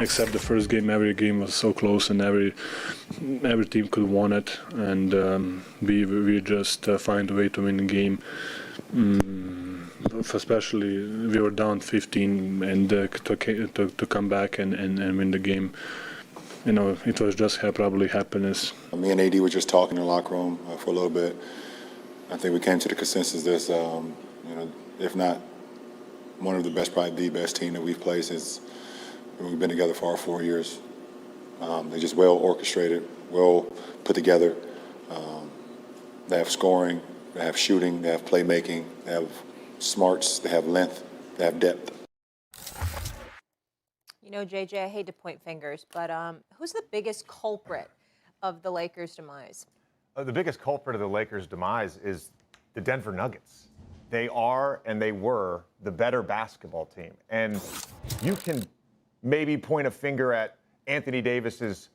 except the first game, every game was so close, and every team could won it, and we just find a way to win the game. Especially we were down 15, and to come back and win the game. It was just probably happiness. Me and AD were just talking in the locker room for a little bit. I think we came to the consensus that, if not one of the best, probably the best team that we've played since we've been together for our 4 years. They're just well orchestrated, well put together. They have scoring, they have shooting, they have playmaking, they have smarts, they have length, they have depth. JJ, I hate to point fingers, but who's the biggest culprit of the Lakers' demise? The biggest culprit of the Lakers' demise is the Denver Nuggets. They are and they were the better basketball team. And you can maybe point a finger at Anthony Davis's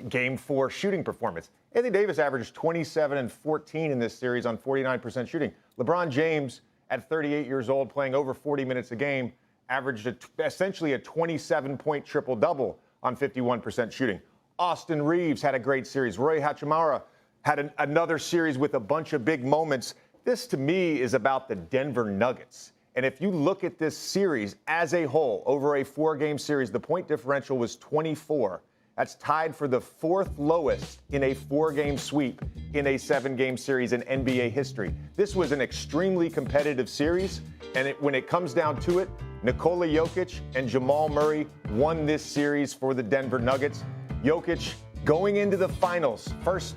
Game 4 shooting performance. Anthony Davis averaged 27 and 14 in this series on 49% shooting. LeBron James, at 38 years old, playing over 40 minutes a game, averaged essentially a 27-point triple-double on 51% shooting. Austin Reeves had a great series. Roy Hachimura had another series with a bunch of big moments. This, to me, is about the Denver Nuggets. And if you look at this series as a whole, over a 4-game series, the point differential was 24. That's tied for the 4th lowest in a 4-game sweep in a 7-game series in NBA history. This was an extremely competitive series, and when it comes down to it, Nikola Jokic and Jamal Murray won this series for the Denver Nuggets. Jokic going into the finals,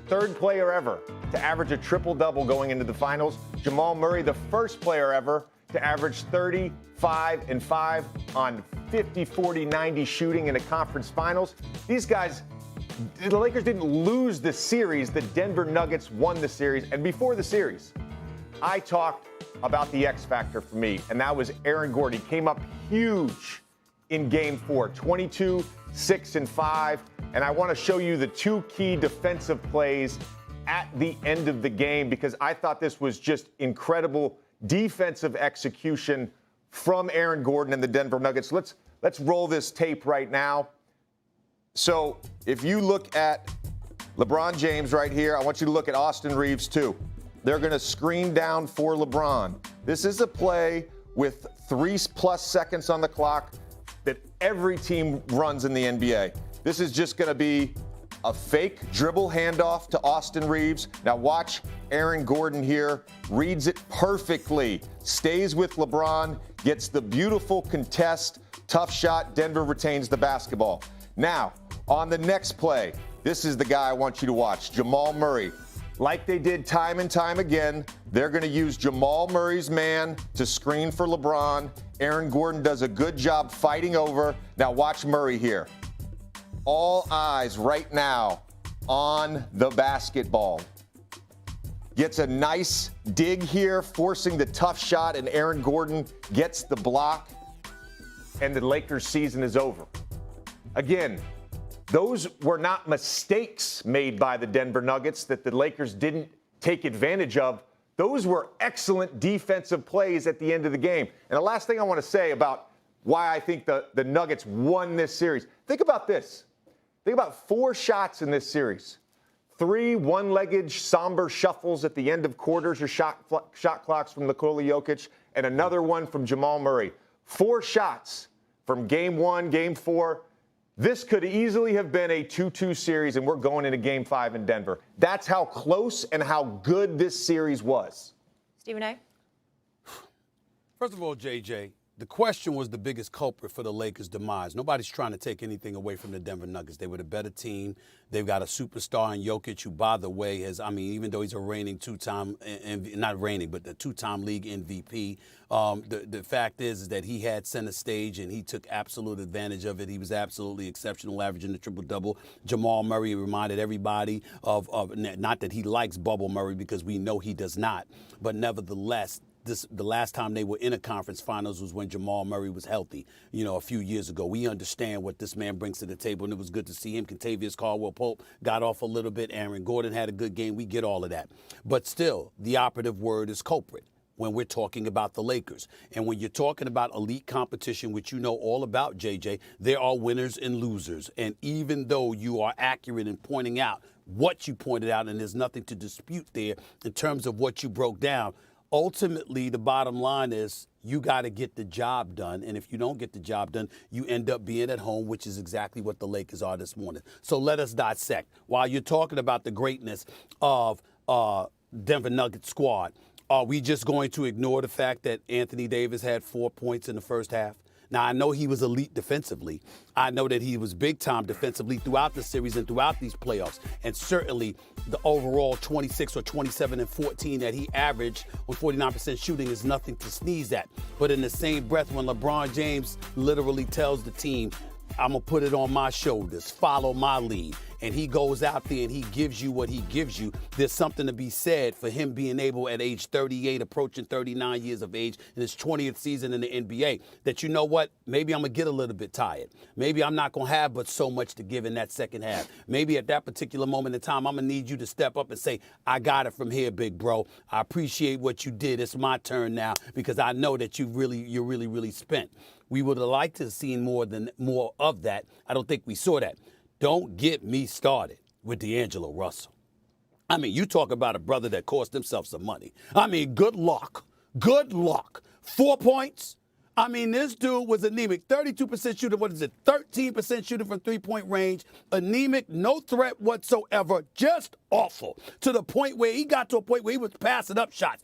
third player ever to average a triple-double going into the finals. Jamal Murray, the first player ever to average 35 and 5 on 50, 40, 90 shooting in the conference finals. These guys, the Lakers didn't lose the series. The Denver Nuggets won the series. And before the series, I talked about the X factor for me, and that was Aaron Gordon. He came up huge in Game 4, 22, 6, and 5. And I want to show you the 2 key defensive plays at the end of the game, because I thought this was just incredible defensive execution from Aaron Gordon and the Denver Nuggets. Let's roll this tape right now. So if you look at LeBron James right here, I want you to look at Austin Reeves too. They're going to screen down for LeBron. This is a play with 3+ seconds on the clock that every team runs in the NBA. This is just going to be a fake dribble handoff to Austin Reeves. Now watch Aaron Gordon here, reads it perfectly, stays with LeBron, gets the beautiful contest, tough shot, Denver retains the basketball. Now, on the next play, this is the guy I want you to watch, Jamal Murray. Like they did time and time again, they're going to use Jamal Murray's man to screen for LeBron. Aaron Gordon does a good job fighting over. Now watch Murray here. All eyes right now on the basketball. Gets a nice dig here, forcing the tough shot, and Aaron Gordon gets the block, and the Lakers' season is over. Again, those were not mistakes made by the Denver Nuggets that the Lakers didn't take advantage of. Those were excellent defensive plays at the end of the game. And the last thing I want to say about why I think the Nuggets won this series, think about this. Think about 4 shots in this series. 3 one-legged somber shuffles at the end of quarters or shot clocks from Nikola Jokic, and another one from Jamal Murray. 4 shots from Game 1, Game 4. This could easily have been a 2-2 series, and we're going into Game 5 in Denver. That's how close and how good this series was. Stephen A. First of all, JJ, the question was the biggest culprit for the Lakers' demise. Nobody's trying to take anything away from the Denver Nuggets. They were the better team. They've got a superstar in Jokic, who, by the way, even though he's a reigning two-time, not reigning, but the 2-time league MVP, the fact is that he had center stage and he took absolute advantage of it. He was absolutely exceptional, averaging the triple-double. Jamal Murray reminded everybody of not that he likes Bubble Murray, because we know he does not, but nevertheless, the last time they were in a conference finals was when Jamal Murray was healthy, a few years ago. We understand what this man brings to the table, and it was good to see him. Contavious Caldwell-Pope got off a little bit. Aaron Gordon had a good game. We get all of that. But still, the operative word is culprit. when we're talking about the Lakers. And when you're talking about elite competition, which you know all about, JJ, there are winners and losers. And even though you are accurate in pointing out what you pointed out, and there's nothing to dispute there in terms of what you broke down, ultimately the bottom line is you got to get the job done. And if you don't get the job done, you end up being at home, which is exactly what the Lakers are this morning. So let us dissect. While you're talking about the greatness of Denver Nuggets squad, are we just going to ignore the fact that Anthony Davis had 4 points in the first half? Now, I know he was elite defensively. I know that he was big-time defensively throughout the series and throughout these playoffs. And certainly the overall 26 or 27 and 14 that he averaged with 49% shooting is nothing to sneeze at. But in the same breath, when LeBron James literally tells the team, I'm going to put it on my shoulders, follow my lead, and he goes out there and he gives you what he gives you, there's something to be said for him being able at age 38, approaching 39 years of age, in his 20th season in the NBA, that you know what, maybe I'm going to get a little bit tired. Maybe I'm not going to have but so much to give in that second half. Maybe at that particular moment in time, I'm going to need you to step up and say, I got it from here, big bro. I appreciate what you did. It's my turn now because I know that you're really spent. We would have liked to have seen more of that. I don't think we saw that. Don't get me started with D'Angelo Russell. I mean, you talk about a brother that cost himself some money. I mean, good luck. Good luck. 4 points. I mean, this dude was anemic. 32% shooter. What is it? 13% shooting from three-point range. Anemic, no threat whatsoever. Just awful. To the point where he got to a point where he was passing up shots.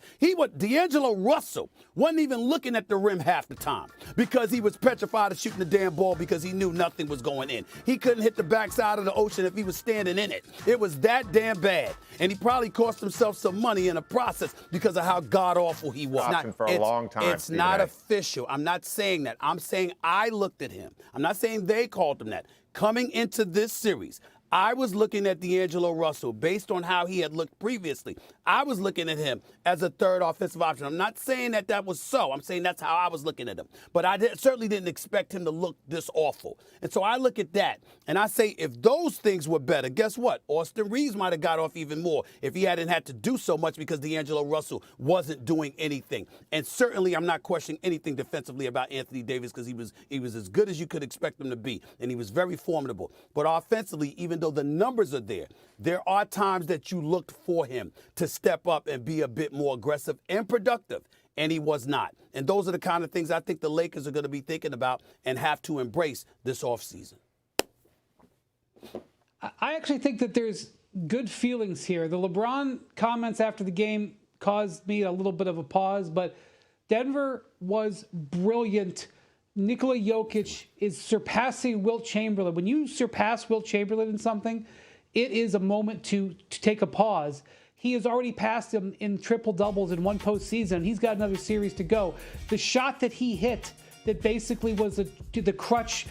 D'Angelo Russell wasn't even looking at the rim half the time because he was petrified of shooting the damn ball because he knew nothing was going in. He couldn't hit the backside of the ocean if he was standing in it. It was that damn bad. And he probably cost himself some money in the process because of how god-awful he was. For a long time. It's not official. I'm not saying that. I'm saying I looked at him. I'm not saying they called him that. Coming into this series, I was looking at D'Angelo Russell based on how he had looked previously. I was looking at him as a third offensive option. I'm not saying that was so. I'm saying that's how I was looking at him. But I certainly didn't expect him to look this awful. And so I look at that, and I say if those things were better, guess what? Austin Reeves might have got off even more if he hadn't had to do so much because D'Angelo Russell wasn't doing anything. And certainly I'm not questioning anything defensively about Anthony Davis because he was as good as you could expect him to be, and he was very formidable. But offensively, even though the numbers are there are times that you looked for him to step up and be a bit more aggressive and productive, and he was not. And those are the kind of things I think the Lakers are going to be thinking about and have to embrace this offseason. I actually think that there's good feelings here. The LeBron comments after the game caused me a little bit of a pause, but Denver was brilliant. Nikola Jokic is surpassing Wilt Chamberlain. When you surpass Wilt Chamberlain in something, it is a moment to take a pause. He has already passed him in triple-doubles in one postseason. He's got another series to go. The shot that he hit that basically was the crux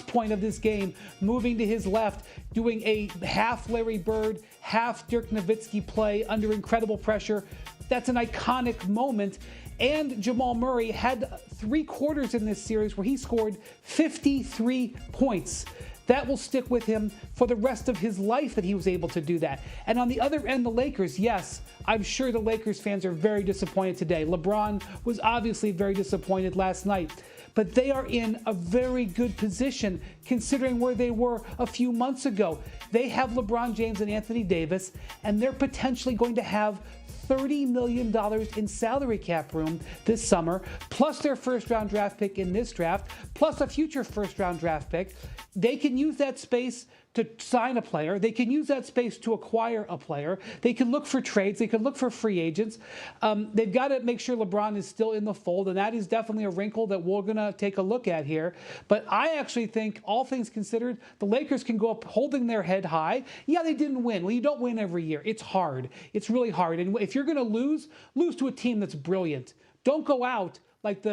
point of this game, moving to his left, doing a half Larry Bird, half Dirk Nowitzki play under incredible pressure. That's an iconic moment. And Jamal Murray had 3 quarters in this series where he scored 53 points. That will stick with him for the rest of his life that he was able to do that. And on the other end, the Lakers, yes, I'm sure the Lakers fans are very disappointed today. LeBron was obviously very disappointed last night. But they are in a very good position considering where they were a few months ago. They have LeBron James and Anthony Davis, and they're potentially going to have $30 million in salary cap room this summer, plus their first-round draft pick in this draft, plus a future first-round draft pick. They can use that space to sign a player. They can use that space to acquire a player. They can look for trades. They can look for free agents. They've got to make sure LeBron is still in the fold, and that is definitely a wrinkle that we're going to take a look at here. But I actually think, all things considered, the Lakers can go up holding their head high. Yeah, they didn't win. Well, you don't win every year. It's hard. It's really hard. And if you're going to lose to a team that's brilliant. Don't go out like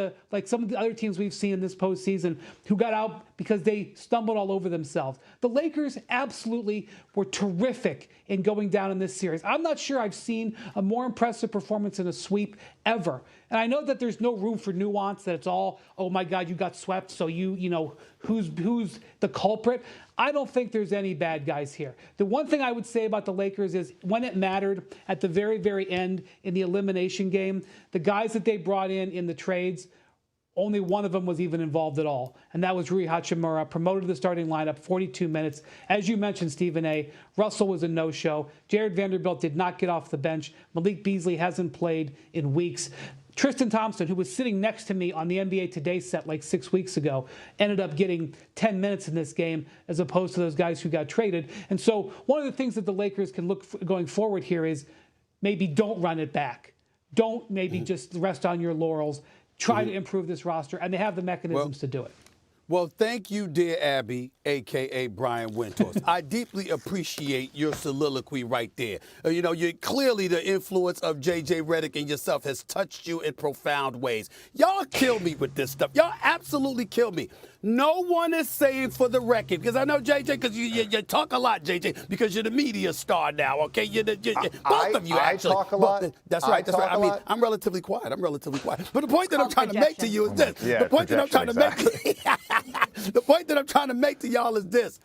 some of the other teams we've seen in this postseason who got out because they stumbled all over themselves. The Lakers absolutely were terrific in going down in this series. I'm not sure I've seen a more impressive performance in a sweep ever. And I know that there's no room for nuance, that it's all, oh my God, you got swept, so you know, who's the culprit. I don't think there's any bad guys here. The one thing I would say about the Lakers is when it mattered at the very, very end in the elimination game, the guys that they brought in the trades, only one of them was even involved at all, and that was Rui Hachimura, promoted to the starting lineup, 42 minutes. As you mentioned, Stephen A., Russell was a no-show. Jared Vanderbilt did not get off the bench. Malik Beasley hasn't played in weeks. Tristan Thompson, who was sitting next to me on the NBA Today set like 6 weeks ago, ended up getting 10 minutes in this game as opposed to those guys who got traded. And so one of the things that the Lakers can look for going forward here is maybe don't run it back. Don't maybe just rest on your laurels. Try to improve this roster, and they have the mechanisms to do it. Well, thank you, dear Abby, a.k.a. Brian Windhorst. I deeply appreciate your soliloquy right there. Clearly the influence of J.J. Redick and yourself has touched you in profound ways. Y'all kill me with this stuff. Y'all absolutely kill me. No one is saying, for the record, because I know, J.J., because you talk a lot, J.J., because you're the media star now, okay? Both of you, actually. I talk a lot. That's right. I mean, I'm relatively quiet. But the point that I'm trying to make to you is this. Yeah, the point that I'm trying to make the point that I'm trying to make to y'all is this.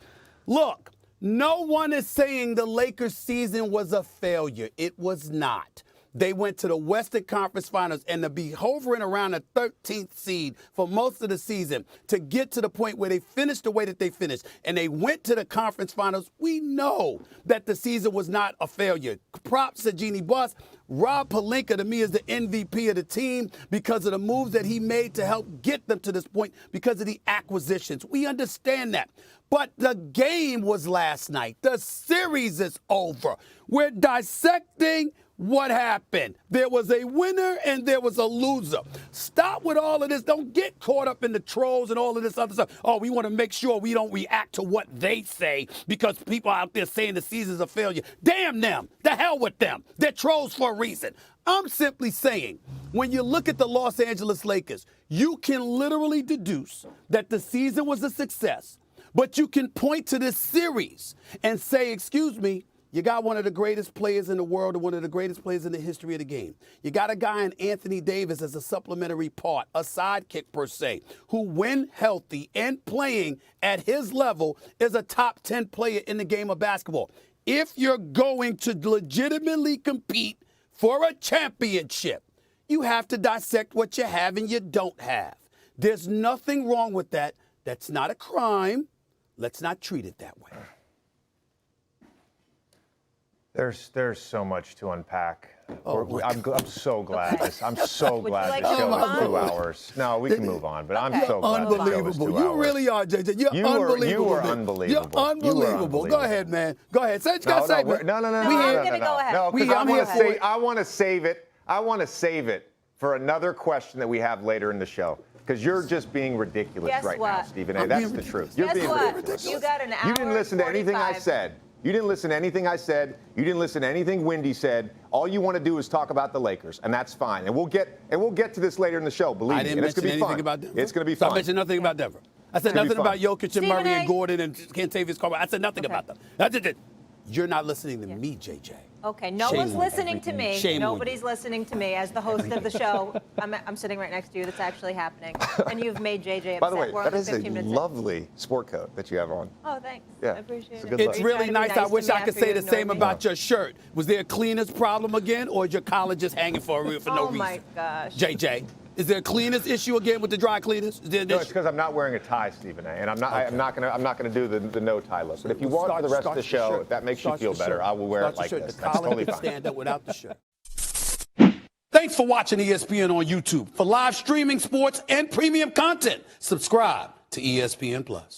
Look, no one is saying the Lakers season was a failure. It was not. They went to the Western Conference Finals, and to be hovering around the 13th seed for most of the season, to get to the point where they finished the way that they finished, and they went to the conference finals, we know that the season was not a failure. Props to Jeannie Buss. Rob Pelinka, to me, is the MVP of the team because of the moves that he made to help get them to this point because of the acquisitions. We understand that. But the game was last night. The series is over. We're dissecting what happened. There was a winner and there was a loser. Stop with all of this. Don't get caught up in the trolls and all of this other stuff. Oh, we want to make sure we don't react to what they say because people out there saying the season's a failure. Damn them. The hell with them. They're trolls for a reason. I'm simply saying, when you look at the Los Angeles Lakers, you can literally deduce that the season was a success, but you can point to this series and say, excuse me, you got one of the greatest players in the world and one of the greatest players in the history of the game. You got a guy in Anthony Davis as a supplementary part, a sidekick per se, who when healthy and playing at his level is a top 10 player in the game of basketball. If you're going to legitimately compete for a championship, you have to dissect what you have and you don't have. There's nothing wrong with that. That's not a crime. Let's not treat it that way. There's so much to unpack. I'm so glad. Okay. I'm so Would glad you like the to show move is on? 2 hours. No, we can move on, but I'm Okay. so glad the show is 2 Unbelievable. hours. You really are, JJ. You're unbelievable. You are man. unbelievable. You're unbelievable. Go ahead, man. Go ahead. Say what you got to say, man. No. I'm gonna go ahead. No, because I'm here for it. I want to save it. I want to save it for another question that we have later in the show. Because you're just being ridiculous Guess right now, what? Stephen A. That's the truth. You're Guess being what? ridiculous. You got an hour. You didn't listen to anything I 45. said. You didn't listen to anything I said. You didn't listen to anything Wendy said. All you want to do is talk about the Lakers, and that's fine. And we'll get to this later in the show. Believe me, I didn't and it's mention gonna be anything fun. about Denver. It's going to be So fun. I mentioned nothing about Denver. I said It's gonna be nothing about fun. Jokic and Stephen Murray A. and Gordon and Kentavious Caldwell. I said nothing about them. That's it. You're not listening to me, JJ. Okay, no Shame one's on listening to me. Shame on Nobody's listening to me as the host of the show. I'm sitting right next to you. That's actually happening. And you've made JJ upset. By the way, We're that only is a 15 minutes in. lovely sport coat that you have on. Oh, thanks. Yeah. I appreciate It's a it. good It's Are you really trying to be nice. I to wish me I could after say you the ignored same me? about your shirt. Was there a cleaners problem again, or is your collar just hanging for no Oh reason? my gosh. JJ, is there a cleaners issue again with the dry cleaners? Is there an No, it's issue? because I'm not wearing a tie, Stephen A. And I'm not gonna do the no tie look. But if you want Start- for the rest of the start your show, shirt. if that makes Start you feel your better, shirt. I will wear Start it like your shirt. this. The That's collar totally can fine. stand up without the shirt. Thanks for watching ESPN on YouTube. For live streaming sports and premium content, subscribe to ESPN Plus.